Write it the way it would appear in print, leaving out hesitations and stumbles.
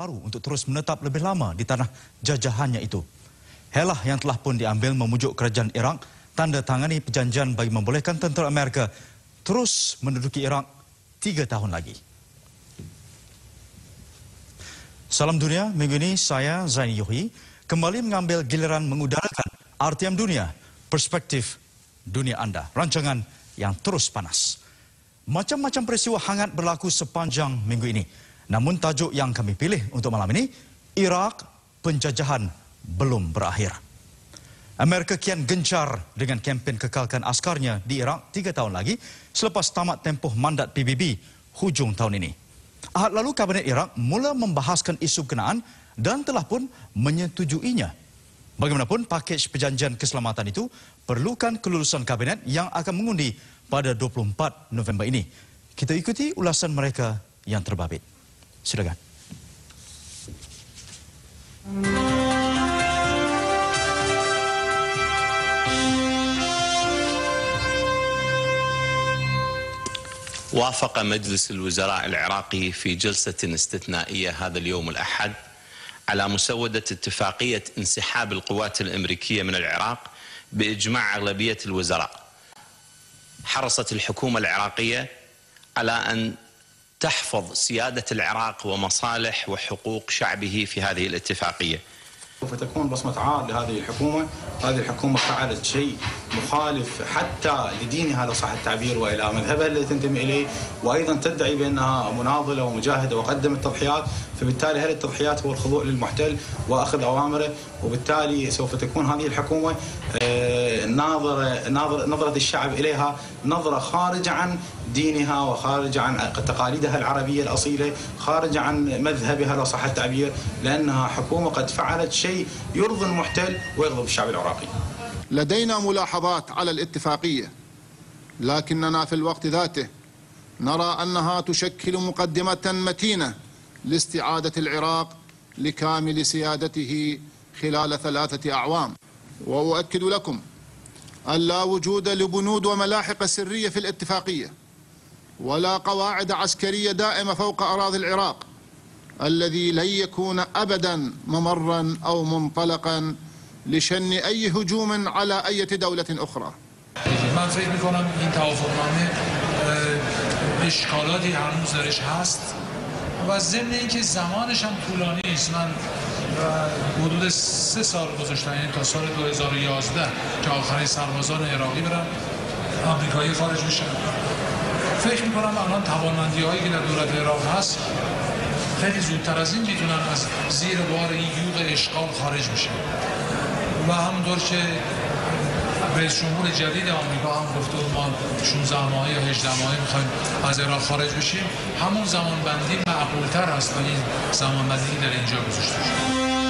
baru untuk terus menetap lebih lama di tanah jajahannya itu. Helah yang telah pun diambil memujuk kerajaan Iraq tanda tangani perjanjian bagi membolehkan tentera Amerika terus menduduki Iraq 3 tahun lagi. Salam Dunia, minggu ini saya Zaini Yohi kembali mengambil giliran mengudarakan RTM Dunia, perspektif dunia anda, rancangan yang terus panas. Macam-macam peristiwa hangat berlaku sepanjang minggu ini. Namun tajuk yang kami pilih untuk malam ini, Iraq penjajahan belum berakhir. Amerika kian gencar dengan kempen kekalkan askarnya di Iraq 3 tahun lagi selepas tamat tempoh mandat PBB hujung tahun ini. Ahad lalu Kabinet Iraq mula membahaskan isu berkenaan dan telah pun menyetujuinya. Bagaimanapun, pakej perjanjian keselamatan itu perlukan kelulusan Kabinet yang akan mengundi pada 24 November ini. Kita ikuti ulasan mereka yang terbabit. Silakan. وافق مجلس الوزراء العراقي في جلسة استثنائية هذا اليوم الأحد على مسودة اتفاقية انسحاب القوات الأمريكية من العراق بإجماع أغلبية الوزراء. حرصت الحكومة العراقية على أن تحفظ سيادة العراق ومصالح وحقوق شعبه في هذه الاتفاقية. سوف تكون بصمة عار لهذه الحكومة. هذه الحكومة فعلت شيء مخالف حتى لدينها لو صح التعبير وإلى مذهبها الذي تنتمي إليه، وأيضا تدعي بأنها مناضلة ومجاهدة وقدمت تضحيات، فبالتالي هذه التضحيات هو الخضوع للمحتل وأخذ أوامره، وبالتالي سوف تكون هذه الحكومة نظرة الشعب إليها نظرة خارجة عن دينها وخارج عن تقاليدها العربية الأصيلة، خارج عن مذهبها لو صح التعبير، لأنها حكومة قد فعلت شيء يرضي المحتل ويغضب الشعب العراقي. لدينا ملاحظات على الاتفاقية، لكننا في الوقت ذاته نرى أنها تشكل مقدمة متينة لاستعادة العراق لكامل سيادته خلال 3 أعوام. وأؤكد لكم أن لا وجود لبنود وملاحق سرية في الاتفاقية ولا قواعد عسكرية دائمة فوق أراضي العراق الذي لن يكون أبدا ممرا أو منطلقا لشن أي هجوم على أي دولة أخرى. من فکر می‌کنم این توافقنامه اشکالاتی هنوز درش هست و ضمن اینکه زمانش هم طولانی است. من حدود 3 سال گذاشتن، یعنی تا سال 2011 که آخرین سربازان عراقی برن آمریکایی خارج میشن. فکر می‌کنم الان توانمندی‌هایی که در دولت عراق هست خیلی زودتر از این میتونن از زیر بار این یوغ اشغال خارج بشن و همونطور که رئیس جمهور جدید آمریکا هم گفته ما 16 ماهه یا 18 ماهه میخوایم از عراق خارج بشیم، همون زمان بندی معقولتر است و این زمان بندی در اینجا گذاشته شده.